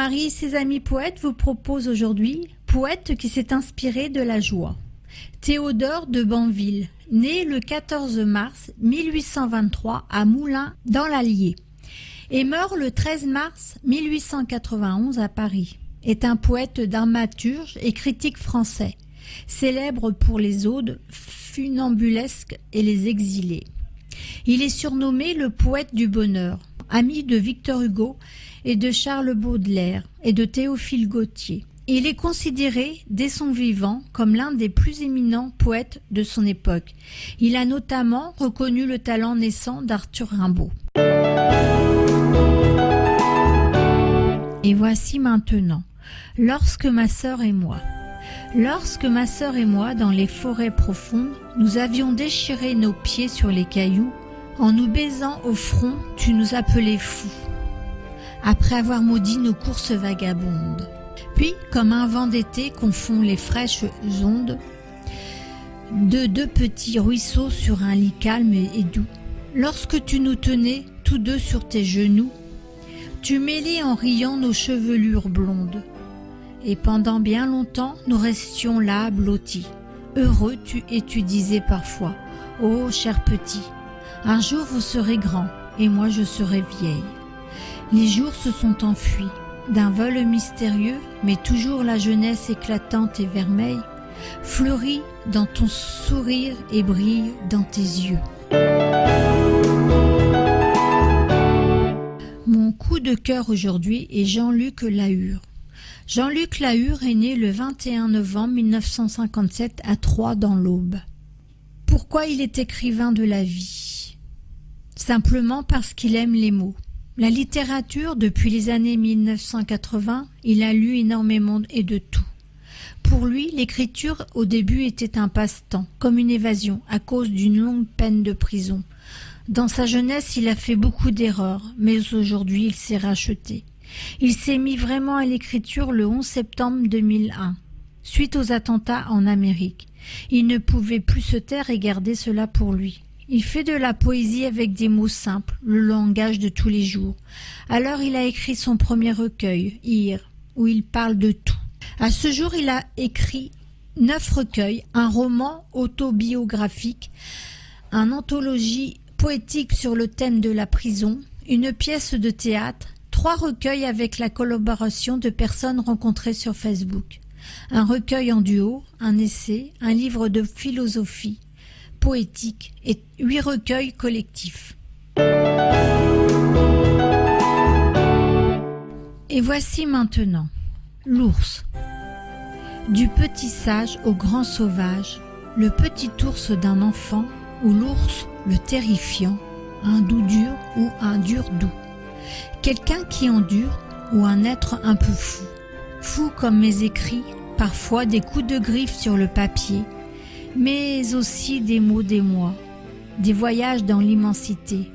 Marie et ses amis poètes vous proposent aujourd'hui poète qui s'est inspiré de la joie. Théodore de Banville, né le 14 mars 1823 à Moulins dans l'Allier et meurt le 13 mars 1891 à Paris, est un poète dramaturge et critique français, célèbre pour les odes funambulesques et les exilés. Il est surnommé le poète du bonheur, ami de Victor Hugo et de Charles Baudelaire et de Théophile Gautier. Il est considéré, dès son vivant, comme l'un des plus éminents poètes de son époque. Il a notamment reconnu le talent naissant d'Arthur Rimbaud. Et voici maintenant, lorsque ma sœur et moi. Lorsque ma sœur et moi, dans les forêts profondes, nous avions déchiré nos pieds sur les cailloux, en nous baisant au front, tu nous appelais fous, après avoir maudit nos courses vagabondes. Puis, comme un vent d'été confond les fraîches ondes de deux petits ruisseaux sur un lit calme et doux, lorsque tu nous tenais tous deux sur tes genoux, tu mêlais en riant nos chevelures blondes. Et pendant bien longtemps, nous restions là, blottis, heureux, tu disais parfois, « Oh, cher petit, un jour vous serez grand, et moi je serai vieille. » Les jours se sont enfuis, d'un vol mystérieux, mais toujours la jeunesse éclatante et vermeille, fleurit dans ton sourire et brille dans tes yeux. Mon coup de cœur aujourd'hui est Jean-Luc Lahure. Jean-Luc Lahure est né le 21 novembre 1957 à Troyes dans l'Aube. Pourquoi il est écrivain de la vie? Simplement parce qu'il aime les mots. La littérature, depuis les années 1980, il a lu énormément et de tout. Pour lui, l'écriture au début était un passe-temps, comme une évasion, à cause d'une longue peine de prison. Dans sa jeunesse, il a fait beaucoup d'erreurs, mais aujourd'hui, il s'est racheté. Il s'est mis vraiment à l'écriture le 11 septembre 2001, suite aux attentats en Amérique. Il ne pouvait plus se taire et garder cela pour lui. Il fait de la poésie avec des mots simples, le langage de tous les jours. Alors il a écrit son premier recueil, Ir, où il parle de tout. À ce jour, il a écrit 9 recueils, un roman autobiographique, une anthologie poétique sur le thème de la prison, une pièce de théâtre, 3 recueils avec la collaboration de personnes rencontrées sur Facebook, un recueil en duo, un essai, un livre de philosophie poétique et 8 recueils collectifs. Et voici maintenant l'ours. Du petit sage au grand sauvage, le petit ours d'un enfant ou l'ours le terrifiant, un doux dur ou un dur doux. Quelqu'un qui endure ou un être un peu fou. Fou comme mes écrits, parfois des coups de griffe sur le papier, mais aussi des mots des mois, des voyages dans l'immensité.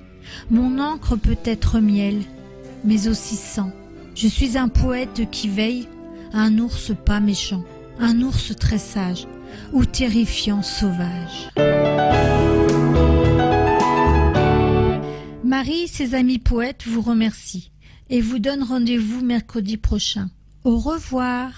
Mon encre peut être miel, mais aussi sang. Je suis un poète qui veille, un ours pas méchant, un ours très sage ou terrifiant sauvage. Marie et ses amis poètes vous remercient et vous donnent rendez-vous mercredi prochain. Au revoir.